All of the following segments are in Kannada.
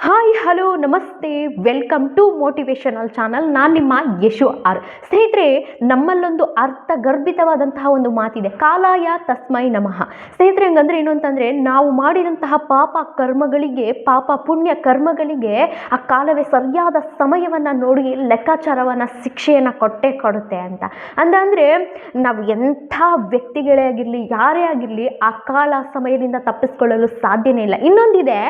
ಹಾಯ್ ಹಲೋ ನಮಸ್ತೆ ವೆಲ್ಕಮ್ ಟು ಮೋಟಿವೇಶನಲ್ ಚಾನಲ್. ನಾನು ನಿಮ್ಮ ಯಶು ಆರ್. ಸ್ನೇಹಿತರೆ, ನಮ್ಮಲ್ಲೊಂದು ಅರ್ಥಗರ್ಭಿತವಾದಂತಹ ಒಂದು ಮಾತಿದೆ, ಕಾಲಾಯ ತಸ್ಮೈ ನಮಃ. ಸ್ನೇಹಿತರೆ, ಹಂಗಂದ್ರೆ ಏನು ಅಂತಂದರೆ, ನಾವು ಮಾಡಿದಂತಹ ಪಾಪ ಕರ್ಮಗಳಿಗೆ, ಪಾಪ ಪುಣ್ಯ ಕರ್ಮಗಳಿಗೆ ಆ ಕಾಲವೇ ಸರಿಯಾದ ಸಮಯವನ್ನು ನೋಡಿ ಲೆಕ್ಕಾಚಾರವನ್ನು, ಶಿಕ್ಷೆಯನ್ನು ಕೊಟ್ಟೇ ಕೊಡುತ್ತೆ ಅಂತ. ಅಂದರೆ ನಾವು ಎಂಥ ವ್ಯಕ್ತಿಗಳೇ ಆಗಿರಲಿ, ಯಾರೇ ಆಗಿರಲಿ, ಆ ಕಾಲ ಸಮಯದಿಂದ ತಪ್ಪಿಸ್ಕೊಳ್ಳಲು ಸಾಧ್ಯನೇ ಇಲ್ಲ. ಇನ್ನೊಂದಿದೆ,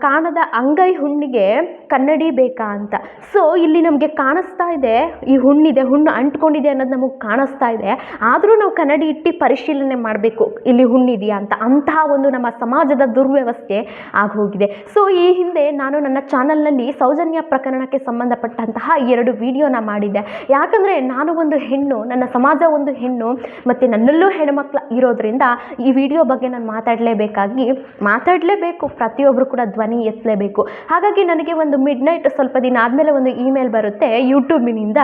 ಕಾಣದ ಅಂಗೈ ಹುಣ್ಣಿಗೆ ಕನ್ನಡಿ ಬೇಕಾ ಅಂತ. ಸೊ ಇಲ್ಲಿ ನಮಗೆ ಕಾಣಿಸ್ತಾ ಇದೆ, ಈ ಹುಣ್ಣಿದೆ, ಹುಣ್ಣು ಅಂಟ್ಕೊಂಡಿದೆ ಅನ್ನೋದು ನಮಗೆ ಕಾಣಿಸ್ತಾ ಇದೆ. ಆದರೂ ನಾವು ಕನ್ನಡಿ ಇಟ್ಟು ಪರಿಶೀಲನೆ ಮಾಡಬೇಕು, ಇಲ್ಲಿ ಹುಣ್ಣಿದೆಯಾ ಅಂತ. ಅಂತಹ ಒಂದು ನಮ್ಮ ಸಮಾಜದ ದುರ್ವ್ಯವಸ್ಥೆ ಆಗೋಗಿದೆ. ಸೊ ಈ ಹಿಂದೆ ನಾನು ನನ್ನ ಚಾನಲ್ನಲ್ಲಿ ಸೌಜನ್ಯ ಪ್ರಕರಣಕ್ಕೆ ಸಂಬಂಧಪಟ್ಟಂತಹ 2 ವಿಡಿಯೋನ ಮಾಡಿದ್ದೆ. ಯಾಕಂದರೆ ನಾನು ಒಂದು ಹೆಣ್ಣು, ನನ್ನ ಸಮಾಜ ಒಂದು ಹೆಣ್ಣು, ಮತ್ತು ನನ್ನಲ್ಲೂ ಹೆಣ್ಮಕ್ಳು ಇರೋದ್ರಿಂದ ಈ ವಿಡಿಯೋ ಬಗ್ಗೆ ನಾನು ಮಾತಾಡಲೇಬೇಕು. ಪ್ರತಿಯೊಬ್ಬರು ಕೂಡ ಧ್ವನಿ ಎತ್ತಲೇಬೇಕು. ಹಾಗಾಗಿ ನನಗೆ ಒಂದು ಮಿಡ್ನೈಟ್ ಸ್ವಲ್ಪ ದಿನ ಆದಮೇಲೆ ಒಂದು ಇಮೇಲ್ ಬರುತ್ತೆ, ಯೂಟ್ಯೂಬಿನಿಂದ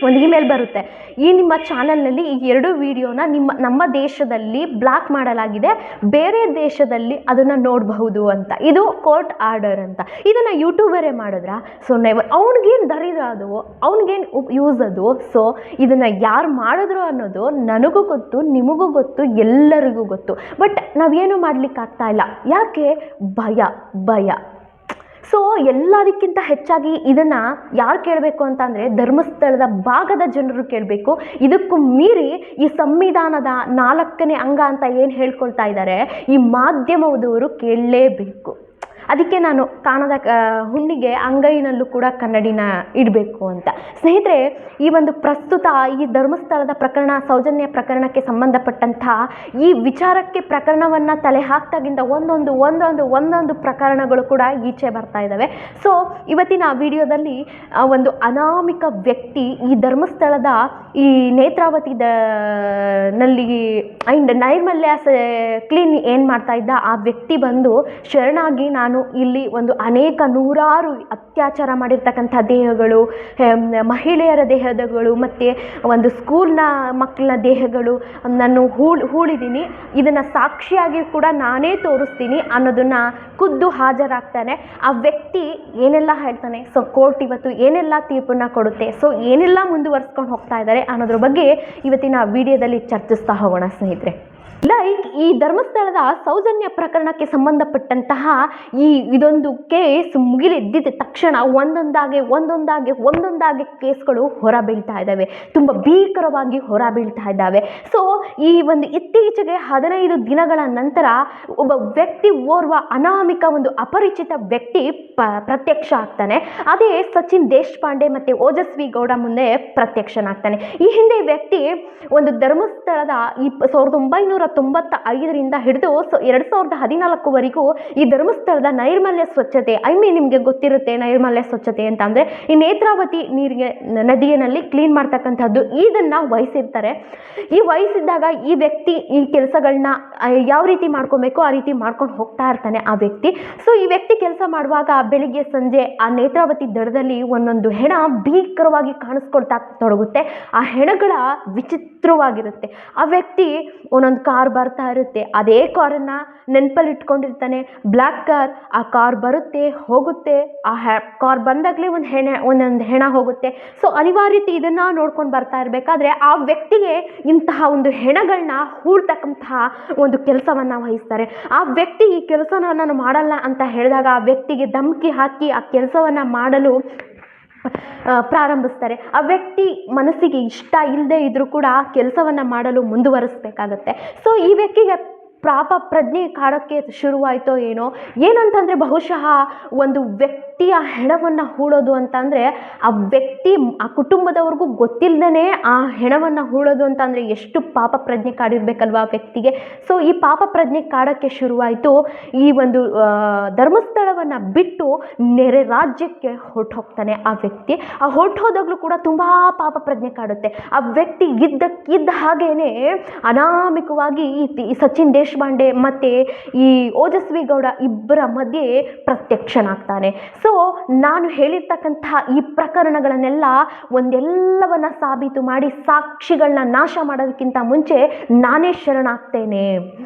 ಒಂದು ಇಮೇಲ್ ಬರುತ್ತೆ, ಈ ನಿಮ್ಮ ಚಾನಲ್ನಲ್ಲಿ ಈ 2 ವಿಡಿಯೋನ ನಮ್ಮ ದೇಶದಲ್ಲಿ ಬ್ಲಾಕ್ ಮಾಡಲಾಗಿದೆ, ಬೇರೆ ದೇಶದಲ್ಲಿ ಅದನ್ನು ನೋಡಬಹುದು ಅಂತ. ಇದು ಕೋರ್ಟ್ ಆರ್ಡರ್ ಅಂತ. ಇದನ್ನು ಯೂಟ್ಯೂಬರೇ ಮಾಡಿದ್ರ? ಸೊ ಅವ್ನಿಗೇನು ದರಿದ್ರ ಅದು, ಅವ್ನಿಗೇನು ಯೂಸ್ ಅದು? ಸೊ ಇದನ್ನು ಯಾರು ಮಾಡಿದ್ರು ಅನ್ನೋದು ನನಗೂ ಗೊತ್ತು, ನಿಮಗೂ ಗೊತ್ತು, ಎಲ್ಲರಿಗೂ ಗೊತ್ತು. ಬಟ್ ನಾವೇನು ಮಾಡಲಿಕ್ಕಾಗ್ತಾ ಇಲ್ಲ. ಯಾಕೆ? ಭಯ. ಸೊ ಎಲ್ಲದಕ್ಕಿಂತ ಹೆಚ್ಚಾಗಿ ಇದನ್ನು ಯಾರು ಕೇಳಬೇಕು ಅಂತಂದರೆ, ಧರ್ಮಸ್ಥಳದ ಭಾಗದ ಜನರು ಕೇಳಬೇಕು. ಇದಕ್ಕೂ ಮೀರಿ ಈ ಸಂವಿಧಾನದ 4ನೇ ಅಂಗ ಅಂತ ಏನು ಹೇಳ್ಕೊಳ್ತಾ ಇದ್ದಾರೆ, ಈ ಮಾಧ್ಯಮದವರು ಕೇಳಲೇಬೇಕು. ಅದಕ್ಕೆ ನಾನು ಕಾಣದ ಹುಣ್ಣಿಗೆ ಅಂಗೈನಲ್ಲೂ ಕೂಡ ಕನ್ನಡಿನ ಇಡಬೇಕು ಅಂತ. ಸ್ನೇಹಿತರೆ, ಈ ಒಂದು ಪ್ರಸ್ತುತ ಈ ಧರ್ಮಸ್ಥಳದ ಪ್ರಕರಣ, ಸೌಜನ್ಯ ಪ್ರಕರಣಕ್ಕೆ ಸಂಬಂಧಪಟ್ಟಂಥ ಈ ವಿಚಾರಕ್ಕೆ ಪ್ರಕರಣವನ್ನು ತಲೆ ಹಾಕ್ದಾಗಿಂದ ಒಂದೊಂದು ಪ್ರಕರಣಗಳು ಕೂಡ ಈಚೆ ಬರ್ತಾ ಇದ್ದಾವೆ. ಸೊ ಇವತ್ತಿನ ವಿಡಿಯೋದಲ್ಲಿ ಒಂದು ಅನಾಮಿಕ ವ್ಯಕ್ತಿ ಈ ಧರ್ಮಸ್ಥಳದ ಈ ನೇತ್ರಾವತಿ ನಲ್ಲಿ ನೈರ್ಮಲ್ಯ ಕ್ಲೀನ್ ಏನು ಮಾಡ್ತಾ ಇದ್ದ ಆ ವ್ಯಕ್ತಿ ಬಂದು ಶರಣಾಗಿ, ನಾನು ಇಲ್ಲಿ ಒಂದು ಅನೇಕ ನೂರಾರು ಅತ್ಯಾಚಾರ ಮಾಡಿರ್ತಕ್ಕಂಥ ದೇಹಗಳು, ಮಹಿಳೆಯರ ದೇಹಗಳು, ಮತ್ತು ಒಂದು ಸ್ಕೂಲ್ನ ಮಕ್ಕಳ ದೇಹಗಳು ನಾನು ಹೂಳಿದ್ದೀನಿ, ಇದನ್ನು ಸಾಕ್ಷಿಯಾಗಿ ಕೂಡ ನಾನೇ ತೋರಿಸ್ತೀನಿ ಅನ್ನೋದನ್ನು ಖುದ್ದು ಹಾಜರಾಗ್ತಾನೆ. ಆ ವ್ಯಕ್ತಿ ಏನೆಲ್ಲ ಹೇಳ್ತಾನೆ, ಸೊ ಕೋರ್ಟ್ ಇವತ್ತು ಏನೆಲ್ಲ ತೀರ್ಪನ್ನು ಕೊಡುತ್ತೆ, ಸೊ ಏನೆಲ್ಲ ಮುಂದುವರಿಸ್ಕೊಂಡು ಹೋಗ್ತಾ ಇದ್ದಾರೆ ಅನ್ನೋದ್ರ ಬಗ್ಗೆ ಇವತ್ತಿನ ವಿಡಿಯೋದಲ್ಲಿ ಚರ್ಚಿಸ್ತಾ ಹೋಗೋಣ ಸ್ನೇಹಿತರೆ. ಲೈಕ್ ಈ ಧರ್ಮಸ್ಥಳದ ಸೌಜನ್ಯ ಪ್ರಕರಣಕ್ಕೆ ಸಂಬಂಧಪಟ್ಟಂತಹ ಇದೊಂದು ಕೇಸ್ ಮುಗಿಲೆದ್ದಿದ್ದ ತಕ್ಷಣ ಒಂದೊಂದಾಗಿ ಕೇಸ್ಗಳು ಹೊರಬೀಳ್ತಾ ಇದ್ದಾವೆ, ತುಂಬ ಭೀಕರವಾಗಿ ಹೊರಬೀಳ್ತಾ ಇದ್ದಾವೆ. ಸೊ ಈ ಒಂದು ಇತ್ತೀಚೆಗೆ 15 ದಿನಗಳ ನಂತರ ಒಬ್ಬ ವ್ಯಕ್ತಿ, ಓರ್ವ ಅನಾಮಿಕ ಒಂದು ಅಪರಿಚಿತ ವ್ಯಕ್ತಿ ಪ್ರತ್ಯಕ್ಷ ಆಗ್ತಾನೆ. ಅದೇ ಸಚಿನ್ ದೇಶಪಾಂಡೆ ಮತ್ತು ಓಜಸ್ವಿ ಗೌಡ ಮುಂದೆ ಪ್ರತ್ಯಕ್ಷನಾಗ್ತಾನೆ. ಈ ಹಿಂದೆ ಈ ವ್ಯಕ್ತಿ ಒಂದು ಧರ್ಮಸ್ಥಳದ 1995ರಿಂದ ಹಿಡಿದು 2014ವರೆಗೂ ಈ ಧರ್ಮಸ್ಥಳದ ನೈರ್ಮಲ್ಯ ಸ್ವಚ್ಛತೆ, ನಿಮಗೆ ಗೊತ್ತಿರುತ್ತೆ ನೈರ್ಮಲ್ಯ ಸ್ವಚ್ಛತೆ ಅಂತ ಅಂದರೆ ಈ ನೇತ್ರಾವತಿ ನದಿಯಲ್ಲಿ ಕ್ಲೀನ್ ಮಾಡ್ತಕ್ಕಂಥದ್ದು, ಇದನ್ನು ವಹಿಸಿರ್ತಾರೆ. ಈ ವಹಿಸಿದ್ದಾಗ ಈ ವ್ಯಕ್ತಿ ಈ ಕೆಲಸಗಳನ್ನ ಯಾವ ರೀತಿ ಮಾಡ್ಕೊಬೇಕು ಆ ರೀತಿ ಮಾಡ್ಕೊಂಡು ಹೋಗ್ತಾ ಇರ್ತಾನೆ ಆ ವ್ಯಕ್ತಿ. ಸೊ ಈ ವ್ಯಕ್ತಿ ಕೆಲಸ ಮಾಡುವಾಗ ಬೆಳಿಗ್ಗೆ ಸಂಜೆ ಆ ನೇತ್ರಾವತಿ ದಡದಲ್ಲಿ ಒಂದೊಂದು ಹೆಣ ಭೀಕರವಾಗಿ ಕಾಣಿಸ್ಕೊಳ್ತಾ ತೊಡಗುತ್ತೆ. ಆ ಹೆಣಗಳ ವಿಚಿತ್ರವಾಗಿರುತ್ತೆ. ಆ ವ್ಯಕ್ತಿ ಒಂದೊಂದು ಕಾರ್ ಬರ್ತಾ ಇರುತ್ತೆ, ಅದೇ ಕಾರನ್ನು ನೆನಪಲ್ಲಿ ಇಟ್ಕೊಂಡಿರ್ತಾನೆ, ಬ್ಲ್ಯಾಕ್ ಕಾರ್. ಆ ಕಾರ್ ಬರುತ್ತೆ, ಹೋಗುತ್ತೆ, ಆ ಕಾರ್ ಬಂದಾಗಲೇ ಒಂದೊಂದು ಹೆಣ ಹೋಗುತ್ತೆ. ಸೊ ಅನಿವಾರ್ಯತೆ ಇದನ್ನು ನೋಡ್ಕೊಂಡು ಬರ್ತಾ ಇರಬೇಕಾದ್ರೆ ಆ ವ್ಯಕ್ತಿಗೆ ಇಂತಹ ಒಂದು ಹೆಣಗಳನ್ನ ಹೂಳ್ತಕ್ಕಂತಹ ಒಂದು ಕೆಲಸವನ್ನು ವಹಿಸ್ತಾರೆ. ಆ ವ್ಯಕ್ತಿ ಈ ಕೆಲಸನ ನಾನು ಮಾಡಲ್ಲ ಅಂತ ಹೇಳಿದಾಗ ಆ ವ್ಯಕ್ತಿಗೆ ಧಮಕಿ ಹಾಕಿ ಆ ಕೆಲಸವನ್ನು ಮಾಡಲು ಪ್ರಾರಂಭಿಸ್ತಾರೆ. ಆ ವ್ಯಕ್ತಿ ಮನಸ್ಸಿಗೆ ಇಷ್ಟ ಇಲ್ಲದೆ ಇದ್ರೂ ಕೂಡ ಕೆಲಸವನ್ನು ಮಾಡಲು ಮುಂದುವರಿಸಬೇಕಾಗತ್ತೆ. ಸೊ ಈ ವ್ಯಕ್ತಿಗೆ ಪಾಪ ಪ್ರಜ್ಞೆ ಕಾಡೋಕ್ಕೆ ಶುರುವಾಯಿತೋ ಏನಂತಂದರೆ, ಬಹುಶಃ ಒಂದು ವ್ಯಕ್ತಿಯ ಹೆಣವನ್ನು ಹೂಳೋದು ಅಂತಂದರೆ ಆ ವ್ಯಕ್ತಿ, ಆ ಕುಟುಂಬದವ್ರಿಗೂ ಗೊತ್ತಿಲ್ಲದೇ ಆ ಹೆಣವನ್ನು ಹೂಳೋದು ಅಂತಂದರೆ ಎಷ್ಟು ಪಾಪ ಪ್ರಜ್ಞೆ ಕಾಡಿರ್ಬೇಕಲ್ವ ಆ ವ್ಯಕ್ತಿಗೆ. ಸೊ ಈ ಪಾಪ ಪ್ರಜ್ಞೆ ಕಾಡೋಕ್ಕೆ ಶುರುವಾಯಿತು. ಈ ಒಂದು ಧರ್ಮಸ್ಥಳವನ್ನು ಬಿಟ್ಟು ನೆರೆ ರಾಜ್ಯಕ್ಕೆ ಹೊರಟೋಗ್ತಾನೆ ಆ ವ್ಯಕ್ತಿ. ಆ ಹೊರಟೋದಾಗಲೂ ಕೂಡ ತುಂಬ ಪಾಪ ಪ್ರಜ್ಞೆ ಕಾಡುತ್ತೆ. ಆ ವ್ಯಕ್ತಿ ಇದ್ದ ಹಾಗೇನೆ ಅನಾಮಿಕವಾಗಿ ಈ ಸಚಿನ್ ದೇಶಪಾಂಡೆ ಮತ್ತು ಈ ಓಜಸ್ವಿ ಗೌಡ ಇಬ್ಬರ ಮಧ್ಯೆ ಪ್ರತ್ಯಕ್ಷನಾಗ್ತಾನೆ. ಸೊ ಸೊ ನಾನು ಹೇಳಿರ್ತಕ್ಕಂತಹ ಈ ಪ್ರಕರಣಗಳನ್ನೆಲ್ಲ ಒಂದೆಲ್ಲವನ್ನ ಸಾಬೀತು ಮಾಡಿ ಸಾಕ್ಷಿಗಳನ್ನ ನಾಶ ಮಾಡೋದಕ್ಕಿಂತ ಮುಂಚೆ ನಾನೇ ಶರಣಾಗ್ತೇನೆ.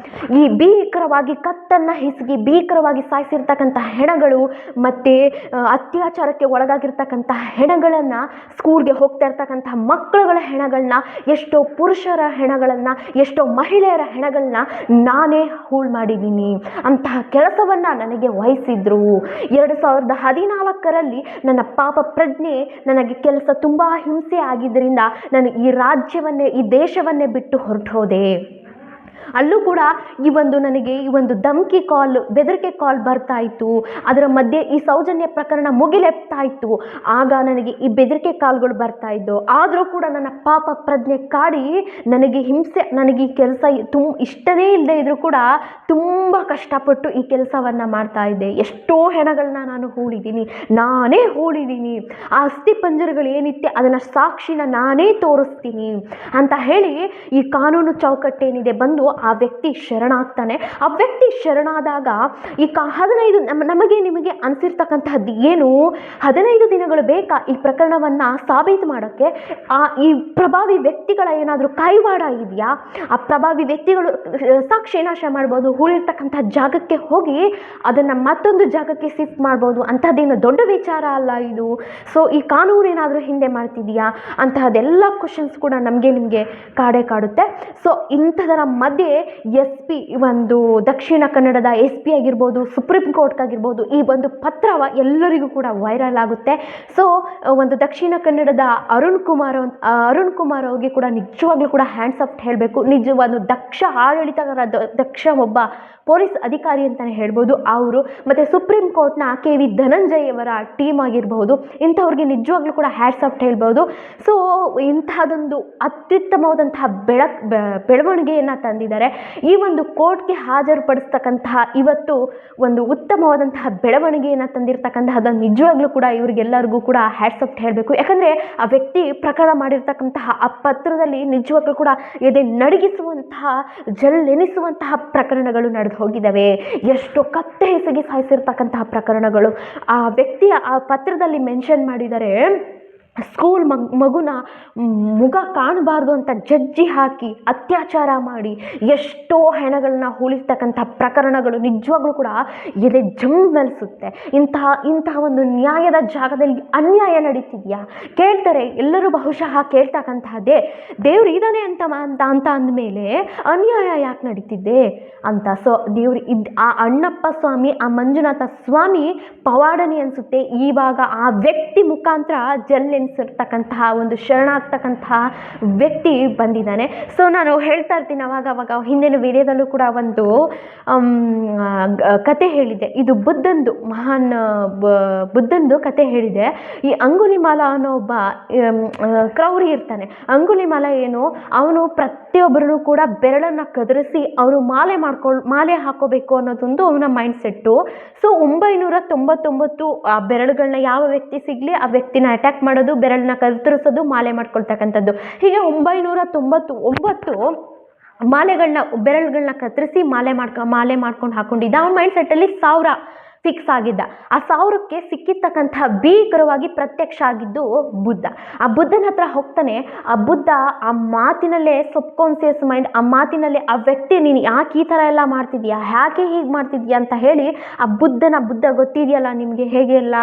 ಈ ಭೀಕರವಾಗಿ ಕತ್ತನ್ನು ಹಿಸುಕಿ ಭೀಕರವಾಗಿ ಸಾಯಿಸಿರ್ತಕ್ಕಂಥ ಹೆಣಗಳು ಮತ್ತು ಅತ್ಯಾಚಾರಕ್ಕೆ ಒಳಗಾಗಿರ್ತಕ್ಕಂತಹ ಹೆಣಗಳನ್ನು, ಸ್ಕೂಲ್ಗೆ ಹೋಗ್ತಾ ಇರ್ತಕ್ಕಂಥ ಮಕ್ಕಳುಗಳ ಹೆಣಗಳನ್ನ, ಎಷ್ಟೋ ಪುರುಷರ ಹೆಣಗಳನ್ನು, ಎಷ್ಟೋ ಮಹಿಳೆಯರ ಹೆಣಗಳನ್ನ ನಾನೇ ಹೂಳು ಮಾಡಿದ್ದೀನಿ. ಅಂತಹ ಕೆಲಸವನ್ನು ನನಗೆ ವಹಿಸಿದ್ರು. 2014ರಲ್ಲಿ ನನ್ನ ಪಾಪ ಪ್ರಜ್ಞೆ ನನಗೆ ಕೆಲಸ ತುಂಬ ಹಿಂಸೆ ಆಗಿದ್ದರಿಂದ ನಾನು ಈ ರಾಜ್ಯವನ್ನೇ, ಈ ದೇಶವನ್ನೇ ಬಿಟ್ಟು ಹೊರಟು ಹೋದೆ. ಅಲ್ಲೂ ಕೂಡ ನನಗೆ ಈ ಒಂದು ಧಮಕಿ ಕಾಲ್, ಬೆದರಿಕೆ ಕಾಲ್ ಬರ್ತಾ ಇತ್ತು. ಅದರ ಮಧ್ಯೆ ಈ ಸೌಜನ್ಯ ಪ್ರಕರಣ ಮುಗಿಲೆತ್ತಾ ಇತ್ತು. ಆಗ ನನಗೆ ಈ ಬೆದರಿಕೆ ಕಾಲ್ಗಳು ಬರ್ತಾ ಇದ್ದು. ಆದರೂ ಕೂಡ ನನ್ನ ಪಾಪ ಪ್ರಜ್ಞೆ ಕಾಡಿ ನನಗೆ ಹಿಂಸೆ, ನನಗೆ ಈ ಕೆಲಸ ಇಷ್ಟನೇ ಇಲ್ಲದೆ ಇದ್ರೂ ಕೂಡ ತುಂಬ ಕಷ್ಟಪಟ್ಟು ಈ ಕೆಲಸವನ್ನು ಮಾಡ್ತಾ ಇದ್ದೆ. ಎಷ್ಟೋ ಹೆಣಗಳನ್ನ ನಾನು ಹೂಳಿದ್ದೀನಿ, ನಾನೇ ಹೂಳಿದ್ದೀನಿ. ಆ ಅಸ್ಥಿ ಪಂಜರಗಳು ಏನಿತ್ತೆ ಅದನ್ನು ಸಾಕ್ಷಿನ ನಾನೇ ತೋರಿಸ್ತೀನಿ ಅಂತ ಹೇಳಿ ಈ ಕಾನೂನು ಚೌಕಟ್ಟೇನಿದೆ ಬಂದು ಆ ವ್ಯಕ್ತಿ ಶರಣಾಗ್ತಾನೆ. ಆ ವ್ಯಕ್ತಿ ಶರಣಾದಾಗ ಈ 15 ನಮಗೆ ನಿಮಗೆ ಅನಿಸಿರ್ತಕ್ಕಂತಹದ್ದು ಏನು, 15 ದಿನಗಳು ಬೇಕಾ ಈ ಪ್ರಕರಣವನ್ನು ಸಾಬೀತು ಮಾಡೋಕ್ಕೆ? ಈ ಪ್ರಭಾವಿ ವ್ಯಕ್ತಿಗಳ ಏನಾದರೂ ಕೈವಾಡ ಇದೆಯಾ? ಆ ಪ್ರಭಾವಿ ವ್ಯಕ್ತಿಗಳು ಸಾಕ್ಷಿ ನಾಶ ಮಾಡ್ಬೋದು, ಹೂಳಿರ್ತಕ್ಕಂಥ ಜಾಗಕ್ಕೆ ಹೋಗಿ ಅದನ್ನು ಮತ್ತೊಂದು ಜಾಗಕ್ಕೆ ಶಿಫ್ಟ್ ಮಾಡ್ಬೋದು. ಅಂಥದ್ದೇನು ದೊಡ್ಡ ವಿಚಾರ ಅಲ್ಲ ಇದು. ಸೊ ಈ ಕಾನೂನು ಏನಾದರೂ ಹಿಂದೆ ಮಾಡ್ತಿದೆಯಾ ಅಂತಹದೆಲ್ಲ ಕ್ವಶನ್ಸ್ ಕೂಡ ನಮಗೆ ನಿಮಗೆ ಕಾಡುತ್ತೆ. ಸೊ ಇಂಥದರ ಮಧ್ಯೆ SP, ಒಂದು ದಕ್ಷಿಣ ಕನ್ನಡದ SP ಆಗಿರ್ಬೋದು, ಸುಪ್ರೀಂ ಕೋರ್ಟ್ಗಾಗಿರ್ಬೋದು, ಈ ಒಂದು ಪತ್ರ ಎಲ್ಲರಿಗೂ ಕೂಡ ವೈರಲ್ ಆಗುತ್ತೆ. ಸೊ ಒಂದು ದಕ್ಷಿಣ ಕನ್ನಡದ ಅರುಣ್ ಕುಮಾರ್ ಅವ್ರಿಗೆ ಕೂಡ ನಿಜವಾಗ್ಲೂ ಕೂಡ ಹ್ಯಾಂಡ್ಸ್ ಅಪ್ ಹೇಳಬೇಕು. ನಿಜವಾದ ದಕ್ಷ ಆಡಳಿತಗಾರ, ದಕ್ಷ ಒಬ್ಬ ಪೊಲೀಸ್ ಅಧಿಕಾರಿ ಅಂತಲೇ ಹೇಳ್ಬೋದು ಅವರು. ಮತ್ತು ಸುಪ್ರೀಂ ಕೋರ್ಟ್ನ KV ಧನಂಜಯ್ ಅವರ ಟೀಮ್ ಆಗಿರ್ಬೋದು, ಇಂಥವ್ರಿಗೆ ನಿಜವಾಗ್ಲೂ ಕೂಡ ಹ್ಯಾಂಡ್ಸ್ ಅಪ್ ಹೇಳ್ಬೋದು. ಸೊ ಇಂತಹದೊಂದು ಅತ್ಯುತ್ತಮವಾದಂತಹ ಬೆಳವಣಿಗೆಯನ್ನು ತಂದಿದ್ದಾರೆ. ಈ ಒಂದು ಕೋರ್ಟ್ಗೆ ಹಾಜರುಪಡಿಸ್ತಕ್ಕಂತಹ ಇವತ್ತು ಒಂದು ಉತ್ತಮವಾದಂತಹ ಬೆಳವಣಿಗೆಯನ್ನು ತಂದಿರತಕ್ಕಂತಹ ನಿಜವಾಗ್ಲೂ ಕೂಡ ಇವರಿಗೆಲ್ಲರಿಗೂ ಕೂಡ ಹ್ಯಾಂಡ್ಸ್ ಅಪ್ ಹೇಳಬೇಕು. ಯಾಕಂದರೆ ಆ ವ್ಯಕ್ತಿ ಪ್ರಕರಣ ಮಾಡಿರ್ತಕ್ಕಂತಹ ಆ ಪತ್ರದಲ್ಲಿ ನಿಜವಾಗ್ಲೂ ಕೂಡ ಎದೆ ನಡಗಿಸುವಂತಹ, ಜಲ್ಲೆನಿಸುವಂತಹ ಪ್ರಕರಣಗಳು ನಡೆದು ಹೋಗಿದ್ದಾವೆ. ಎಷ್ಟೋ ಕತ್ತೆ ಎಸಗಿ ಸಾಯಿಸಿರ್ತಕ್ಕಂತಹ ಪ್ರಕರಣಗಳು ಆ ವ್ಯಕ್ತಿಯ ಆ ಪತ್ರದಲ್ಲಿ ಮೆನ್ಷನ್ ಮಾಡಿದ್ದಾರೆ. ಸ್ಕೂಲ್ ಮಗುನ ಮುಖ ಕಾಣಬಾರ್ದು ಅಂತ ಜಜ್ಜಿ ಹಾಕಿ ಅತ್ಯಾಚಾರ ಮಾಡಿ ಎಷ್ಟೋ ಹೆಣಗಳನ್ನ ಹೂಳಿರ್ತಕ್ಕಂಥ ಪ್ರಕರಣಗಳು ನಿಜವಾಗ್ಲೂ ಕೂಡ ಎದೆ ಜಂಬಲಿಸುತ್ತೆ. ಇಂತಹ ಒಂದು ನ್ಯಾಯದ ಜಾಗದಲ್ಲಿ ಅನ್ಯಾಯ ನಡೀತಿದೆಯಾ ಕೇಳ್ತಾರೆ ಎಲ್ಲರೂ. ಬಹುಶಃ ಕೇಳ್ತಕ್ಕಂತಹದ್ದೇ, ದೇವ್ರು ಇದ್ದಾನೆ ಅಂತ ಅಂದಮೇಲೆ ಅನ್ಯಾಯ ಯಾಕೆ ನಡೀತಿದ್ದೆ ಅಂತ. ಸೊ ದೇವ್ರು ಆ ಅಣ್ಣಪ್ಪ ಸ್ವಾಮಿ, ಆ ಮಂಜುನಾಥ ಸ್ವಾಮಿ ಪವಾಡನೆ ಅನಿಸುತ್ತೆ. ಇವಾಗ ಆ ವ್ಯಕ್ತಿ ಮುಖಾಂತರ ಜಲ್ಲೆನಿಸಿರ್ತಕ್ಕಂತಹ ಒಂದು ಶರಣಾಗ್ತಕ್ಕಂತಹ ವ್ಯಕ್ತಿ ಬಂದಿದ್ದಾನೆ. ಸೊ ನಾನು ಹೇಳ್ತಾ ಇರ್ತೀನಿ ಅವಾಗ ಹಿಂದಿನ ವಿಡಿಯೋದಲ್ಲೂ ಕೂಡ ಒಂದು ಕತೆ ಹೇಳಿದ್ದೆ. ಇದು ಮಹಾನ್ ಬುದ್ಧಂದು ಕತೆ ಹೇಳಿದೆ. ಈ ಅಂಗುಲಿಮಾಲ ಅನ್ನೋ ಒಬ್ಬ ಕ್ರೌರಿ ಇರ್ತಾನೆ. ಅಂಗುಲಿಮಾಲ ಏನು, ಅವನು ಪ್ರತಿಯೊಬ್ಬರೂ ಕೂಡ ಬೆರಳನ್ನು ಕದರಿಸಿ ಅವರು ಮಾಲೆ ಹಾಕೋಬೇಕು ಅನ್ನೋದೊಂದು ಅವನ ಮೈಂಡ್ ಸೆಟ್ಟು. ಸೊ 999 ಆ ಬೆರಳುಗಳನ್ನ ಯಾವ ವ್ಯಕ್ತಿ ಸಿಗಲಿ ಆ ವ್ಯಕ್ತಿನ ಅಟ್ಯಾಕ್ ಮಾಡೋದು, ಬೆರಳನ್ನ ಕತ್ತರಿಸೋದು, ಮಾಲೆ ಮಾಡ್ಕೊಳ್ತಕ್ಕಂಥದ್ದು. ಹೀಗೆ 999 ಬೆರಳುಗಳನ್ನ ಕತ್ತರಿಸಿ ಮಾಲೆ ಮಾಡ್ಕೊಂಡು ಹಾಕೊಂಡಿದ್ದ. ಆ ಮೈಂಡ್ ಸೆಟ್ಟಲ್ಲಿ 1000 ಫಿಕ್ಸ್ ಆಗಿದ್ದ. ಆ 1000ಕ್ಕೆ ಸಿಕ್ಕಿರ್ತಕ್ಕಂತಹ ಭೀಕರವಾಗಿ ಪ್ರತ್ಯಕ್ಷ ಆಗಿದ್ದು ಬುದ್ಧ. ಆ ಬುದ್ಧನ ಹತ್ರ ಹೋಗ್ತಾನೆ. ಆ ಬುದ್ಧ ಆ ಮಾತಿನಲ್ಲೇ ಸಬ್ಕಾನ್ಸಿಯಸ್ ಮೈಂಡ್, ಆ ಮಾತಿನಲ್ಲೇ ಆ ವ್ಯಕ್ತಿ ನೀನು ಯಾಕೆ ಈ ಥರ ಎಲ್ಲ ಮಾಡ್ತಿದ್ಯಾ, ಯಾಕೆ ಹೀಗೆ ಮಾಡ್ತಿದ್ಯಾ ಅಂತ ಹೇಳಿ ಆ ಬುದ್ಧ ಗೊತ್ತಿದೆಯಲ್ಲ ನಿಮಗೆ, ಹೇಗೆಲ್ಲ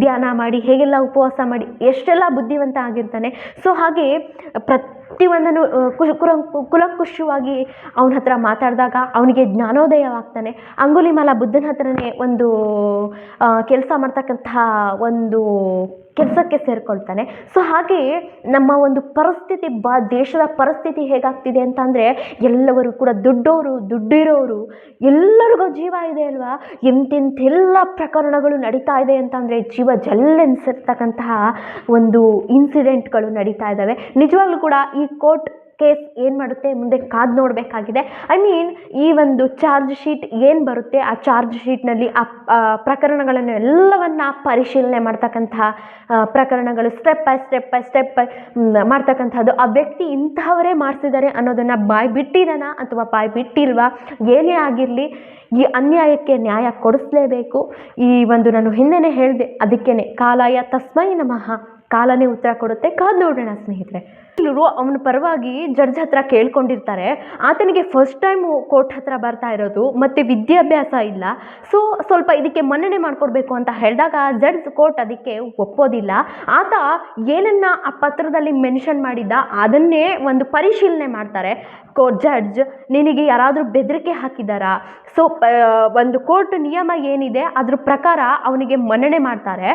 ಧ್ಯಾನ ಮಾಡಿ, ಹೇಗೆಲ್ಲ ಉಪವಾಸ ಮಾಡಿ ಎಷ್ಟೆಲ್ಲ ಬುದ್ಧಿವಂತ ಆಗಿರ್ತಾನೆ. ಸೊ ಹಾಗೆ ಪ್ರತಿಯೊಂದನ್ನು ಕುಲಂಕುಷವಾಗಿ ಅವನ ಹತ್ರ ಮಾತಾಡಿದಾಗ ಅವನಿಗೆ ಜ್ಞಾನೋದಯವಾಗ್ತಾನೆ. ಅಂಗುಲಿಮಾಲ ಬುದ್ಧನ ಹತ್ರನೇ ಒಂದು ಕೆಲಸ ಮಾಡ್ತಕ್ಕಂತಹ ಒಂದು ಕೆಲಸಕ್ಕೆ ಸೇರಿಕೊಳ್ತಾನೆ. ಸೊ ಹಾಗೆ ನಮ್ಮ ಒಂದು ಪರಿಸ್ಥಿತಿ, ದೇಶದ ಪರಿಸ್ಥಿತಿ ಹೇಗಾಗ್ತಿದೆ ಅಂತಂದರೆ ಎಲ್ಲವರು ಕೂಡ ದುಡ್ಡಿರೋರು ಎಲ್ಲರಿಗೂ ಜೀವ ಇದೆ ಅಲ್ವಾ. ಎಂತೆಂಥೆಲ್ಲ ಪ್ರಕರಣಗಳು ನಡೀತಾ ಇದೆ ಅಂತಂದರೆ ಜೀವ ಜಲ್ಲೆನಿಸಿರ್ತಕ್ಕಂತಹ ಒಂದು ಇನ್ಸಿಡೆಂಟ್ಗಳು ನಡೀತಾ ಇದ್ದಾವೆ. ನಿಜವಾಗ್ಲೂ ಕೂಡ ಈ ಕೋರ್ಟ್ ಕೇಸ್ ಏನು ಮಾಡುತ್ತೆ ಮುಂದೆ ಕಾದು ನೋಡಬೇಕಾಗಿದೆ. ಐ ಮೀನ್ ಈ ಒಂದು ಚಾರ್ಜ್ ಶೀಟ್ ಏನು ಬರುತ್ತೆ, ಆ ಚಾರ್ಜ್ ಶೀಟ್ನಲ್ಲಿ ಆ ಪ್ರಕರಣಗಳನ್ನು ಎಲ್ಲವನ್ನು ಪರಿಶೀಲನೆ ಮಾಡ್ತಕ್ಕಂತಹ ಪ್ರಕರಣಗಳು ಸ್ಟೆಪ್ ಬೈ ಸ್ಟೆಪ್ ಮಾಡ್ತಕ್ಕಂಥದ್ದು. ಆ ವ್ಯಕ್ತಿ ಇಂತಹವರೇ ಮಾಡಿಸಿದ್ದಾರೆ ಅನ್ನೋದನ್ನು ಬಾಯಿ ಬಿಟ್ಟಿದ್ದಾನ ಅಥವಾ ಬಾಯಿ ಬಿಟ್ಟಿಲ್ವಾ, ಏನೇ ಆಗಿರಲಿ ಈ ಅನ್ಯಾಯಕ್ಕೆ ನ್ಯಾಯ ಕೊಡಿಸ್ಲೇಬೇಕು. ಈ ಒಂದು ನಾನು ಹಿಂದೆನೇ ಹೇಳಿದೆ, ಅದಕ್ಕೇನೆ ಕಾಲಾಯ ತಸ್ಮೈ ನಮಃ, ಕಾಲನೇ ಉತ್ತರ ಕೊಡುತ್ತೆ. ಕಾದು ನೋಡೋಣ ಸ್ನೇಹಿತರೆ. ಇವರು ಅವನ ಪರವಾಗಿ ಜಡ್ಜ್ ಹತ್ರ ಕೇಳ್ಕೊಂಡಿರ್ತಾರೆ. ಆತನಿಗೆ ಫಸ್ಟ್ ಟೈಮು ಕೋರ್ಟ್ ಹತ್ರ ಬರ್ತಾ ಇರೋದು, ಮತ್ತು ವಿದ್ಯಾಭ್ಯಾಸ ಇಲ್ಲ. ಸೊ ಸ್ವಲ್ಪ ಇದಕ್ಕೆ ಮನ್ನಣೆ ಮಾಡಿಕೊಡ್ಬೇಕು ಅಂತ ಹೇಳಿದಾಗ ಕೋರ್ಟ್ ಅದಕ್ಕೆ ಒಪ್ಪೋದಿಲ್ಲ. ಆತ ಏನನ್ನ ಆ ಪತ್ರದಲ್ಲಿ ಮೆನ್ಷನ್ ಮಾಡಿದ್ದ ಅದನ್ನೇ ಒಂದು ಪರಿಶೀಲನೆ ಮಾಡ್ತಾರೆ ಜಡ್ಜ್. ನಿನಗೆ ಯಾರಾದರೂ ಬೆದರಿಕೆ ಹಾಕಿದಾರಾ? ಸೊ ಒಂದು ಕೋರ್ಟ್ ನಿಯಮ ಏನಿದೆ ಅದ್ರ ಪ್ರಕಾರ ಅವನಿಗೆ ಮನ್ನಣೆ ಮಾಡ್ತಾರೆ.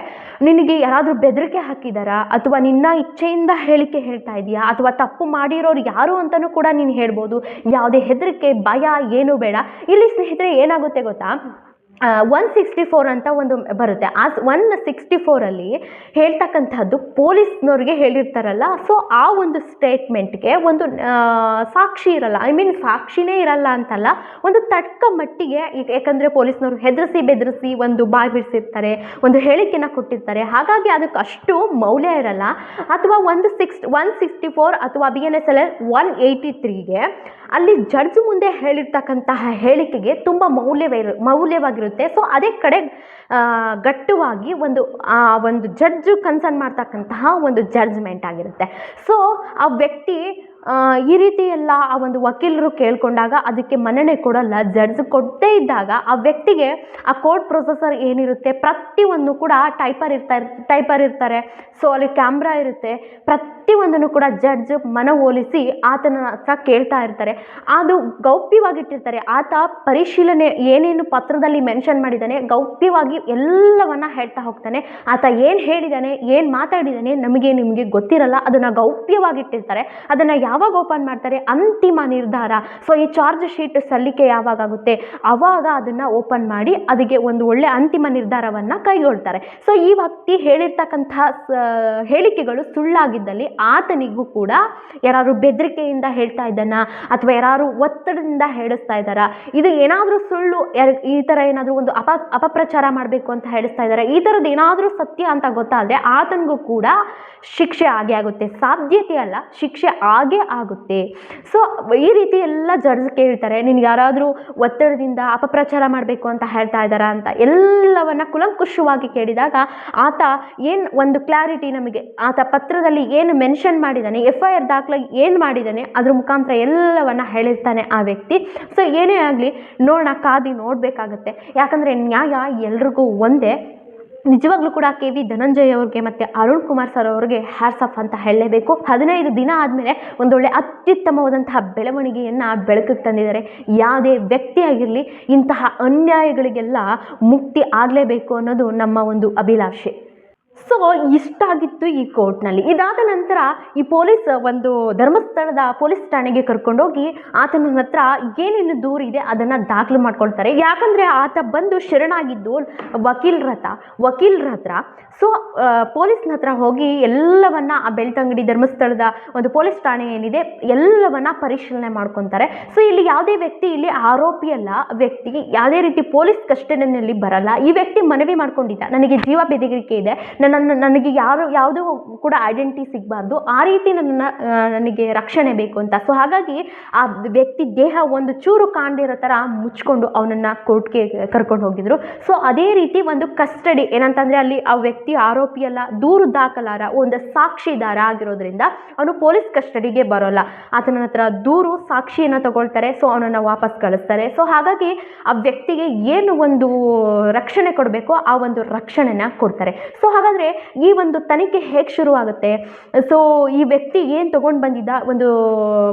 ನಿನಗೆ ಯಾರಾದರೂ ಬೆದರಿಕೆ ಹಾಕಿದಾರಾ, ಅಥವಾ ನಿನ್ನ ಇಚ್ಛೆಯಿಂದ ಹೇಳಿಕೆ ಹೇಳ್ತಾ ಇದೆಯಾ, ಅಥವಾ ತಪ್ಪು ಮಾಡಿರೋರು ಯಾರು ಅಂತಲೂ ಕೂಡ ನೀನು ಹೇಳ್ಬೋದು. ಯಾವುದೇ ಹೆದರಿಕೆ ಭಯ ಏನೂ ಬೇಡ. ಇಲ್ಲಿ ಸ್ನೇಹಿತರೆ ಏನಾಗುತ್ತೆ ಗೊತ್ತಾ, 164 ಅಂತ ಒಂದು ಬರುತ್ತೆ. ಆ 164ಅಲ್ಲಿ ಹೇಳ್ತಕ್ಕಂಥದ್ದು ಪೊಲೀಸ್ನವ್ರಿಗೆ ಹೇಳಿರ್ತಾರಲ್ಲ, ಸೊ ಆ ಒಂದು ಸ್ಟೇಟ್ಮೆಂಟ್ಗೆ ಒಂದು ಸಾಕ್ಷಿ ಇರಲ್ಲ. ಐ ಮೀನ್ ಸಾಕ್ಷಿನೇ ಇರಲ್ಲ ಅಂತಲ್ಲ, ಒಂದು ತಕ್ಕ ಮಟ್ಟಿಗೆ, ಯಾಕಂದರೆ ಪೊಲೀಸ್ನವ್ರು ಹೆದರಿಸಿ ಬೆದರಿಸಿ ಒಂದು ಬಾಯಿ ಬಿಡಿಸಿರ್ತಾರೆ, ಒಂದು ಹೇಳಿಕೆನ ಕೊಟ್ಟಿರ್ತಾರೆ. ಹಾಗಾಗಿ ಅದಕ್ಕೆ ಅಷ್ಟು ಮೌಲ್ಯ ಇರಲ್ಲ. ಅಥವಾ 164 ಅಥವಾ BNSL 183ಗೆ ಅಲ್ಲಿ ಜಡ್ಜ್ ಮುಂದೆ ಹೇಳಿರ್ತಕ್ಕಂತಹ ಹೇಳಿಕೆಗೆ ತುಂಬ ಮೌಲ್ಯವಾಗಿರುತ್ತೆ. ಸೊ ಅದೇ ಕಡೆ ಗಟ್ಟುವಾಗಿ ಒಂದು ಜಡ್ಜ್ ಕನ್ಸರ್ನ್ ಮಾಡ್ತಕ್ಕಂತಹ ಒಂದು ಜಡ್ಜ್ಮೆಂಟ್ ಆಗಿರುತ್ತೆ. ಸೊ ಆ ವ್ಯಕ್ತಿ ಈ ರೀತಿ ಎಲ್ಲ ಆ ಒಂದು ವಕೀಲರು ಕೇಳ್ಕೊಂಡಾಗ ಅದಕ್ಕೆ ಮನ್ನಣೆ ಕೊಡಲ್ಲ. ಜಡ್ಜ್ ಕೊಡದೇ ಇದ್ದಾಗ ಆ ವ್ಯಕ್ತಿಗೆ ಆ ಕೋರ್ಟ್ ಪ್ರೊಸೆಸರ್ ಏನಿರುತ್ತೆ ಪ್ರತಿಯೊಂದು ಕೂಡ ಟೈಪರ್ ಇರ್ತಾರೆ. ಸೊ ಅಲ್ಲಿ ಕ್ಯಾಮ್ರಾ ಇರುತ್ತೆ. ಪ್ರತಿಯೊಂದನ್ನು ಕೂಡ ಜಡ್ಜ್ ಮನವೊಲಿಸಿ ಆತನ ಹತ್ರ ಕೇಳ್ತಾ ಇರ್ತಾರೆ. ಅದು ಗೌಪ್ಯವಾಗಿಟ್ಟಿರ್ತಾರೆ. ಆತ ಪರಿಶೀಲನೆ ಏನೇನು ಪತ್ರದಲ್ಲಿ ಮೆನ್ಷನ್ ಮಾಡಿದ್ದಾನೆ ಗೌಪ್ಯವಾಗಿ ಎಲ್ಲವನ್ನ ಹೇಳ್ತಾ ಹೋಗ್ತಾನೆ. ಆತ ಏನು ಹೇಳಿದ್ದಾನೆ, ಏನು ಮಾತಾಡಿದ್ದಾನೆ ನಿಮಗೆ ಗೊತ್ತಿರಲ್ಲ. ಅದನ್ನು ಗೌಪ್ಯವಾಗಿಟ್ಟಿರ್ತಾರೆ. ಅದನ್ನು ಯಾವಾಗ ಓಪನ್ ಮಾಡ್ತಾರೆ, ಅಂತಿಮ ನಿರ್ಧಾರ. ಸೊ ಈ ಚಾರ್ಜ್ ಶೀಟ್ ಸಲ್ಲಿಕೆ ಯಾವಾಗ ಆಗುತ್ತೆ ಆವಾಗ ಅದನ್ನು ಓಪನ್ ಮಾಡಿ ಅದಕ್ಕೆ ಒಂದು ಒಳ್ಳೆ ಅಂತಿಮ ನಿರ್ಧಾರವನ್ನು ಕೈಗೊಳ್ತಾರೆ. ಸೊ ಈ ವ್ಯಕ್ತಿ ಹೇಳಿರ್ತಕ್ಕಂತಹ ಹೇಳಿಕೆಗಳು ಸುಳ್ಳಾಗಿದ್ದಲ್ಲಿ ಆತನಿಗೂ ಕೂಡ ಯಾರು ಬೆದರಿಕೆಯಿಂದ ಹೇಳ್ತಾ ಇದ್ದಾನ ಅಥವಾ ಯಾರು ಒತ್ತಡದಿಂದ ಹೇಳಿಸ್ತಾ ಇದ್ದಾರಾ, ಇದು ಏನಾದರೂ ಸುಳ್ಳು, ಈ ಥರ ಏನಾದರೂ ಒಂದು ಅಪಪ್ರಚಾರ ಮಾಡಬೇಕು ಅಂತ ಹೇಳಿಸ್ತಾ ಇದ್ದಾರೆ, ಈ ಥರದ್ದು ಏನಾದರೂ ಸತ್ಯ ಅಂತ ಗೊತ್ತಾದರೆ ಆತನಿಗೂ ಕೂಡ ಶಿಕ್ಷೆ ಆಗೇ ಆಗುತ್ತೆ. ಸಾಧ್ಯತೆ ಅಲ್ಲ, ಶಿಕ್ಷೆ ಆಗೇ ಆಗುತ್ತೆ. ಸೊ ಈ ರೀತಿ ಎಲ್ಲ ಜಡ್ಜ್ ಕೇಳ್ತಾರೆ. ನಿನ್ಗೆ ಯಾರಾದರೂ ಒತ್ತಡದಿಂದ ಅಪಪ್ರಚಾರ ಮಾಡಬೇಕು ಅಂತ ಹೇಳ್ತಾ ಇದ್ದಾರಾ ಅಂತ ಎಲ್ಲವನ್ನ ಕುಲಂಕುಷವಾಗಿ ಕೇಳಿದಾಗ ಆತ ಏನು ಒಂದು ಕ್ಲಾರಿಟಿ, ನಮಗೆ ಆತ ಪತ್ರದಲ್ಲಿ ಏನು ಮೆನ್ಷನ್ ಮಾಡಿದ್ದಾನೆ, FIR ದಾಖಲೆ ಏನು ಮಾಡಿದ್ದಾನೆ ಅದ್ರ ಮುಖಾಂತರ ಎಲ್ಲವನ್ನ ಹೇಳಿರ್ತಾನೆ ಆ ವ್ಯಕ್ತಿ. ಸೊ ಏನೇ ಆಗಲಿ ನೋಡೋಣ, ಕಾದಿ ನೋಡಬೇಕಾಗತ್ತೆ. ಯಾಕಂದರೆ ನ್ಯಾಯ ಎಲ್ರಿಗೂ ಒಂದೇ. ನಿಜವಾಗ್ಲೂ ಕೂಡ KV ಧನಂಜಯ್ ಅವ್ರಿಗೆ ಮತ್ತು ಅರುಣ್ ಕುಮಾರ್ ಸರ್ ಅವ್ರಿಗೆ ಹ್ಯಾಟ್ಸ್ ಆಫ್ ಅಂತ ಹೇಳಲೇಬೇಕು. 15 ದಿನ ಆದಮೇಲೆ ಒಂದೊಳ್ಳೆ ಅತ್ಯುತ್ತಮವಾದಂತಹ ಬೆಳವಣಿಗೆಯನ್ನು ಬೆಳಕಿಗೆ ತಂದಿದ್ದಾರೆ. ಯಾವುದೇ ವ್ಯಕ್ತಿ ಆಗಿರಲಿ ಇಂತಹ ಅನ್ಯಾಯಗಳಿಗೆಲ್ಲ ಮುಕ್ತಿ ಆಗಲೇಬೇಕು ಅನ್ನೋದು ನಮ್ಮ ಒಂದು ಅಭಿಲಾಷೆ. ಸೊ ಇಷ್ಟಾಗಿತ್ತು ಈ ಕೋರ್ಟ್ನಲ್ಲಿ. ಇದಾದ ನಂತರ ಈ ಪೊಲೀಸ್ ಒಂದು ಧರ್ಮಸ್ಥಳದ ಪೊಲೀಸ್ ಠಾಣೆಗೆ ಕರ್ಕೊಂಡೋಗಿ ಆತನ ಹತ್ರ ಏನೇನು ದೂರಿದೆ ಅದನ್ನು ದಾಖಲು ಮಾಡ್ಕೊಳ್ತಾರೆ. ಯಾಕಂದರೆ ಆತ ಬಂದು ಶರಣಾಗಿದ್ದು ವಕೀಲರ ಹತ್ರ. ಸೊ ಪೊಲೀಸ್ನ ಹತ್ರ ಹೋಗಿ ಎಲ್ಲವನ್ನ ಆ ಬೆಳ್ತಂಗಡಿ ಧರ್ಮಸ್ಥಳದ ಒಂದು ಪೊಲೀಸ್ ಠಾಣೆ ಏನಿದೆ ಎಲ್ಲವನ್ನ ಪರಿಶೀಲನೆ ಮಾಡ್ಕೊತಾರೆ. ಸೊ ಇಲ್ಲಿ ಯಾವುದೇ ವ್ಯಕ್ತಿ ಇಲ್ಲಿ ಆರೋಪಿ ಅಲ್ಲ, ವ್ಯಕ್ತಿ ಯಾವುದೇ ರೀತಿ ಪೊಲೀಸ್ ಕಸ್ಟಡಿಯಲ್ಲಿ ಬರಲ್ಲ. ಈ ವ್ಯಕ್ತಿ ಮನವಿ ಮಾಡ್ಕೊಂಡಿದ್ದ, ನನಗೆ ಜೀವ ಬೆದರಿಕೆ ಇದೆ, ನನಗೆ ಯಾವುದೂ ಕೂಡ ಐಡೆಂಟಿಟಿ ಸಿಗಬಾರ್ದು, ಆ ರೀತಿ ನನಗೆ ರಕ್ಷಣೆ ಬೇಕು ಅಂತ. ಸೊ ಹಾಗಾಗಿ ಆ ವ್ಯಕ್ತಿ ದೇಹ ಒಂದು ಚೂರು ಕಾಣದಿರೋ ಥರ ಮುಚ್ಕೊಂಡು ಅವನನ್ನು ಕೋರ್ಟ್ಗೆ ಕರ್ಕೊಂಡು ಹೋಗಿದ್ರು. ಸೊ ಅದೇ ರೀತಿ ಒಂದು ಕಸ್ಟಡಿ ಏನಂತಂದರೆ ಅಲ್ಲಿ ಆ ವ್ಯಕ್ತಿ ಆರೋಪಿ ಅಲ್ಲ, ದೂರು ದಾಖಲಾರ, ಒಂದು ಸಾಕ್ಷಿದಾರ ಆಗಿರೋದ್ರಿಂದ ಅವನು ಪೊಲೀಸ್ ಕಸ್ಟಡಿಗೆ ಬರೋಲ್ಲ. ಆತನ ಹತ್ರ ದೂರು ಸಾಕ್ಷಿಯನ್ನು ತಗೊಳ್ತಾರೆ. ಸೊ ಅವನನ್ನು ವಾಪಸ್ ಕಳಿಸ್ತಾರೆ. ಸೊ ಹಾಗಾಗಿ ಆ ವ್ಯಕ್ತಿಗೆ ಏನು ಒಂದು ರಕ್ಷಣೆ ಕೊಡಬೇಕು ಆ ಒಂದು ರಕ್ಷಣೆನ ಕೊಡ್ತಾರೆ. ಸೊ ಹಾಗಾದರೆ ಈ ಒಂದು ತನಿಖೆ ಹೇಗೆ ಶುರುವಾಗುತ್ತೆ? ಸೊ ಈ ವ್ಯಕ್ತಿ ಏನು ತೊಗೊಂಡು ಬಂದಿದ್ದ, ಒಂದು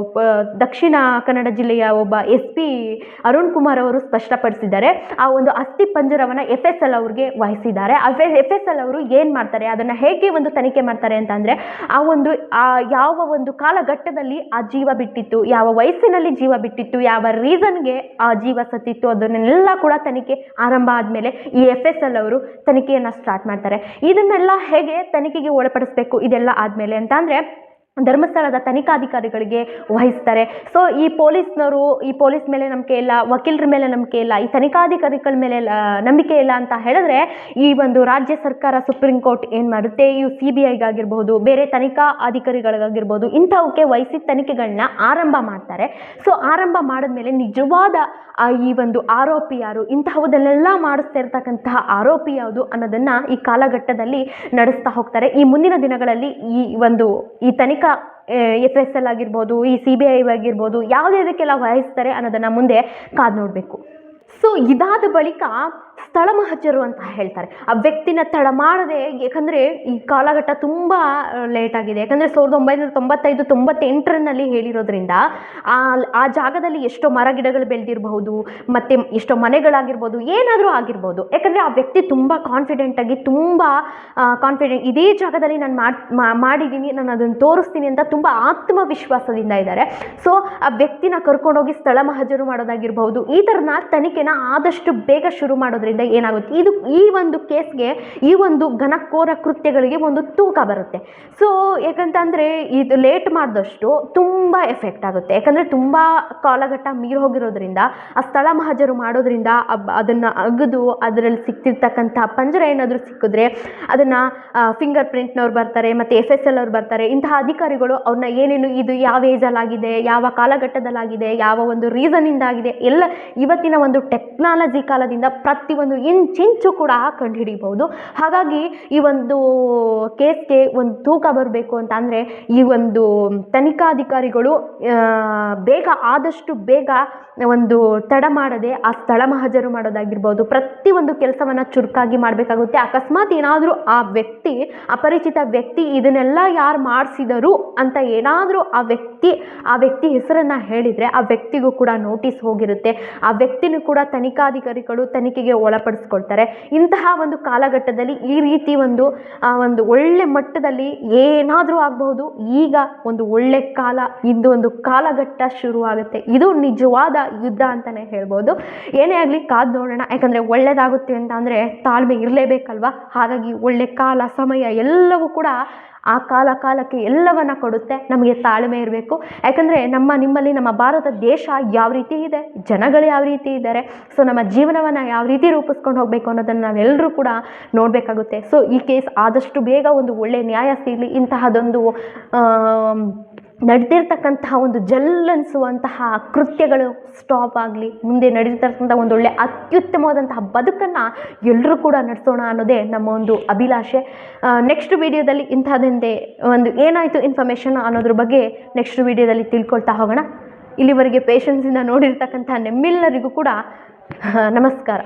ದಕ್ಷಿಣ ಕನ್ನಡ ಜಿಲ್ಲೆಯ ಒಬ್ಬ SP ಅರುಣ್ ಕುಮಾರ್ ಅವರು ಸ್ಪಷ್ಟಪಡಿಸಿದ್ದಾರೆ. ಆ ಒಂದು ಅಸ್ಥಿ ಪಂಜರವನ್ನು FSL ಅವ್ರಿಗೆ ವಹಿಸಿದ್ದಾರೆ. FSL ಅವರು ಏನು ಮಾಡ್ತಾರೆ, ಅದನ್ನು ಹೇಗೆ ಒಂದು ತನಿಖೆ ಮಾಡ್ತಾರೆ ಅಂತಂದರೆ ಯಾವ ಒಂದು ಕಾಲಘಟ್ಟದಲ್ಲಿ ಆ ಜೀವ ಬಿಟ್ಟಿತ್ತು, ಯಾವ ವಯಸ್ಸಿನಲ್ಲಿ ಜೀವ ಬಿಟ್ಟಿತ್ತು, ಯಾವ ರೀಸನ್ಗೆ ಆ ಜೀವ ಸತ್ತಿತ್ತು, ಅದನ್ನೆಲ್ಲ ಕೂಡ ತನಿಖೆ ಆರಂಭ ಆದಮೇಲೆ ಈ FSL ಅವರು ತನಿಖೆಯನ್ನು ಸ್ಟಾರ್ಟ್ ಮಾಡ್ತಾರೆ. ಇದನ್ನೆಲ್ಲ ಹೇಗೆ ತನಿಖೆಗೆ ಒಳಪಡಿಸಬೇಕು ಇದೆಲ್ಲ ಆದಮೇಲೆ ಅಂತ ಅಂದರೆ ಧರ್ಮಸ್ಥಳದ ತನಿಖಾಧಿಕಾರಿಗಳಿಗೆ ವಹಿಸ್ತಾರೆ. ಸೊ ಈ ಪೊಲೀಸ್ ಮೇಲೆ ನಂಬಿಕೆ ಇಲ್ಲ, ವಕೀಲರ ಮೇಲೆ ನಂಬಿಕೆ ಇಲ್ಲ, ಈ ತನಿಖಾಧಿಕಾರಿಗಳ ಮೇಲೆ ನಂಬಿಕೆ ಇಲ್ಲ ಅಂತ ಹೇಳಿದ್ರೆ ಈ ಒಂದು ರಾಜ್ಯ ಸರ್ಕಾರ ಸುಪ್ರೀಂ ಕೋರ್ಟ್ ಏನು ಮಾಡುತ್ತೆ, ಇವು CBIಗಾಗಿರ್ಬೋದು, ಬೇರೆ ತನಿಖಾ ಅಧಿಕಾರಿಗಳಿಗಾಗಿರ್ಬೋದು, ಇಂಥವಕ್ಕೆ ವಹಿಸಿ ತನಿಖೆಗಳನ್ನ ಆರಂಭ ಮಾಡ್ತಾರೆ. ಸೊ ಆರಂಭ ಮಾಡಿದ್ಮೇಲೆ ನಿಜವಾದ ಈ ಒಂದು ಆರೋಪಿ ಯಾರು, ಇಂತಹದನ್ನೆಲ್ಲ ಮಾಡಿಸ್ತಾ ಇರ್ತಕ್ಕಂತಹ ಆರೋಪಿ ಯಾವುದು ಅನ್ನೋದನ್ನು ಈ ಕಾಲಘಟ್ಟದಲ್ಲಿ ನಡೆಸ್ತಾ ಹೋಗ್ತಾರೆ. ಈ ಮುಂದಿನ ದಿನಗಳಲ್ಲಿ ಈ ತನಿಖಾ FSL ಆಗಿರ್ಬೋದು, ಈ CBI ಆಗಿರ್ಬೋದು, ಯಾವುದಕ್ಕೆಲ್ಲ ವಹಿಸ್ತಾರೆ ಅನ್ನೋದನ್ನು ಮುಂದೆ ಕಾದು ನೋಡಬೇಕು. ಸೊ ಇದಾದ ಬಳಿಕ ಸ್ಥಳ ಮಹಜರು ಅಂತ ಹೇಳ್ತಾರೆ. ಆ ವ್ಯಕ್ತಿನ ತಡ ಮಾಡದೆ, ಯಾಕಂದರೆ ಈ ಕಾಲಘಟ್ಟ ತುಂಬ ಲೇಟ್ ಆಗಿದೆ. ಯಾಕಂದರೆ 1995-98ರಲ್ಲಿ ಹೇಳಿರೋದ್ರಿಂದ ಆ ಜಾಗದಲ್ಲಿ ಎಷ್ಟೋ ಮರ ಗಿಡಗಳು ಬೆಳೆದಿರಬಹುದು, ಮತ್ತು ಎಷ್ಟೋ ಮನೆಗಳಾಗಿರ್ಬೋದು, ಏನಾದರೂ ಆಗಿರ್ಬೋದು. ಯಾಕಂದರೆ ಆ ವ್ಯಕ್ತಿ ತುಂಬ ಕಾನ್ಫಿಡೆಂಟಾಗಿ, ತುಂಬ ಕಾನ್ಫಿಡೆಂಟ್, ಇದೇ ಜಾಗದಲ್ಲಿ ನಾನು ಮಾಡಿದ್ದೀನಿ, ನಾನು ಅದನ್ನು ತೋರಿಸ್ತೀನಿ ಅಂತ ತುಂಬ ಆತ್ಮವಿಶ್ವಾಸದಿಂದ ಇದ್ದಾರೆ. ಸೊ ಆ ವ್ಯಕ್ತಿನ ಕರ್ಕೊಂಡೋಗಿ ಸ್ಥಳ ಮಹಜರು ಮಾಡೋದಾಗಿರ್ಬೋದು, ಈ ಥರನ ತನಿಖೆನ ಆದಷ್ಟು ಬೇಗ ಶುರು ಮಾಡೋದ್ರಿಂದ ಏನಾಗುತ್ತೆ, ಈ ಒಂದು ಕೇಸ್ಗೆ, ಈ ಒಂದು ಘನಕೋರ ಕೃತ್ಯಗಳಿಗೆ ಒಂದು ತೂಕ ಬರುತ್ತೆ. ಸೊ ಯಾಕಂತಂದರೆ ಇದು ಲೇಟ್ ಮಾಡಿದಷ್ಟು ತುಂಬ ಎಫೆಕ್ಟ್ ಆಗುತ್ತೆ. ಯಾಕಂದರೆ ತುಂಬ ಕಾಲಘಟ್ಟ ಮೀರಿ ಹೋಗಿರೋದ್ರಿಂದ ಆ ಸ್ಥಳ ಮಹಜರು ಮಾಡೋದ್ರಿಂದ ಅದನ್ನು ಅಗದು ಅದರಲ್ಲಿ ಸಿಕ್ತಿರ್ತಕ್ಕಂಥ ಪಂಜರ ಏನಾದರೂ ಸಿಕ್ಕಿದ್ರೆ ಅದನ್ನು ಫಿಂಗರ್ ಪ್ರಿಂಟ್ನವ್ರು ಬರ್ತಾರೆ, ಮತ್ತು FSL ಅವ್ರು ಬರ್ತಾರೆ. ಇಂತಹ ಅಧಿಕಾರಿಗಳು ಅವ್ರನ್ನ ಏನೇನು, ಇದು ಯಾವ ಏಜಲ್ಲಾಗಿದೆ, ಯಾವ ಕಾಲಘಟ್ಟದಲ್ಲಾಗಿದೆ, ಯಾವ ಒಂದು ರೀಸನ್ನಿಂದಾಗಿದೆ, ಎಲ್ಲ ಇವತ್ತಿನ ಒಂದು ಟೆಕ್ನಾಲಜಿ ಕಾಲದಿಂದ ಪ್ರತಿಯೊಂದು ಇಂಚು ಕೂಡ ಕಂಡುಹಿಡಿಬಹುದು. ಹಾಗಾಗಿ ಈ ಒಂದು ಕೇಸ್ಗೆ ಒಂದು ತೂಕ ಬರಬೇಕು ಅಂತ ಅಂದರೆ ಈ ಒಂದು ತನಿಖಾಧಿಕಾರಿಗಳು ಆದಷ್ಟು ಬೇಗ ಒಂದು ತಡ ಮಾಡದೆ ಆ ಸ್ಥಳ ಮಹಜರು ಮಾಡೋದಾಗಿರ್ಬೋದು, ಪ್ರತಿಯೊಂದು ಕೆಲಸವನ್ನು ಚುರುಕಾಗಿ ಮಾಡಬೇಕಾಗುತ್ತೆ. ಅಕಸ್ಮಾತ್ ಏನಾದರೂ ಆ ಅಪರಿಚಿತ ವ್ಯಕ್ತಿ ಇದನ್ನೆಲ್ಲ ಯಾರು ಮಾಡಿಸಿದರು ಅಂತ ಏನಾದರೂ ಆ ವ್ಯಕ್ತಿ ಹೆಸರನ್ನು ಹೇಳಿದರೆ ಆ ವ್ಯಕ್ತಿಗೂ ಕೂಡ ನೋಟಿಸ್ ಹೋಗಿರುತ್ತೆ. ಆ ವ್ಯಕ್ತಿನೂ ಕೂಡ ತನಿಖಾಧಿಕಾರಿಗಳು ತನಿಖೆಗೆ ಒಳಪಡಿಸ್ಕೊಳ್ತಾರೆ. ಇಂತಹ ಒಂದು ಕಾಲಘಟ್ಟದಲ್ಲಿ ಈ ರೀತಿ ಒಂದು ಒಳ್ಳೆ ಮಟ್ಟದಲ್ಲಿ ಏನಾದರೂ ಆಗಬಹುದು. ಈಗ ಒಂದು ಒಳ್ಳೆ ಕಾಲ, ಇಂದು ಒಂದು ಕಾಲಘಟ್ಟ ಶುರುವಾಗುತ್ತೆ. ಇದು ನಿಜವಾದ ಯುದ್ಧ ಅಂತಲೇ ಹೇಳ್ಬೋದು. ಏನೇ ಆಗಲಿ ಕಾದು ನೋಡೋಣ. ಯಾಕಂದರೆ ಒಳ್ಳೆಯದಾಗುತ್ತೆ ಅಂತ ಅಂದರೆ ತಾಳ್ಮೆ ಇರಲೇಬೇಕಲ್ವ. ಹಾಗಾಗಿ ಒಳ್ಳೆ ಕಾಲ, ಸಮಯ ಎಲ್ಲವೂ ಕೂಡ ಆ ಕಾಲಕ್ಕೆ ಎಲ್ಲವನ್ನ ಕೊಡುತ್ತೆ. ನಮಗೆ ತಾಳ್ಮೆ ಇರಬೇಕು. ಯಾಕಂದರೆ ನಿಮ್ಮಲ್ಲಿ ನಮ್ಮ ಭಾರತ ದೇಶ ಯಾವ ರೀತಿ ಇದೆ, ಜನಗಳು ಯಾವ ರೀತಿ ಇದ್ದಾರೆ, ಸೊ ನಮ್ಮ ಜೀವನವನ್ನು ಯಾವ ರೀತಿ ರೂಪಿಸ್ಕೊಂಡು ಹೋಗಬೇಕು ಅನ್ನೋದನ್ನು ನಾವೆಲ್ಲರೂ ಕೂಡ ನೋಡಬೇಕಾಗುತ್ತೆ. ಸೊ ಈ ಕೇಸ್ ಆದಷ್ಟು ಬೇಗ ಒಂದು ಒಳ್ಳೆಯ ನ್ಯಾಯ ಸಿಗಲಿ. ಇಂತಹದೊಂದು ನಡೆದಿರ್ತಕ್ಕಂತಹ ಒಂದು ಜಲ್ಲನಿಸುವಂತಹ ಕೃತ್ಯಗಳು ಸ್ಟಾಪ್ ಆಗಲಿ. ಮುಂದೆ ನಡೀತಿರ್ತಕ್ಕಂಥ ಒಂದೊಳ್ಳೆ ಅತ್ಯುತ್ತಮವಾದಂತಹ ಬದುಕನ್ನು ಎಲ್ಲರೂ ಕೂಡ ನಡೆಸೋಣ ಅನ್ನೋದೇ ನಮ್ಮ ಒಂದು ಅಭಿಲಾಷೆ. ನೆಕ್ಸ್ಟ್ ವಿಡಿಯೋದಲ್ಲಿ ಇಂಥದ್ದೇ ಒಂದು ಏನಾಯಿತು ಇನ್ಫಾರ್ಮೇಷನ್ ಅನ್ನೋದ್ರ ಬಗ್ಗೆ ನೆಕ್ಸ್ಟ್ ವಿಡಿಯೋದಲ್ಲಿ ತಿಳ್ಕೊಳ್ತಾ ಹೋಗೋಣ. ಇಲ್ಲಿವರೆಗೆ ಪೇಷನ್ಸಿಂದ ನೋಡಿರ್ತಕ್ಕಂಥ ನಿಮ್ಮೆಲ್ಲರಿಗೂ ಕೂಡ ನಮಸ್ಕಾರ.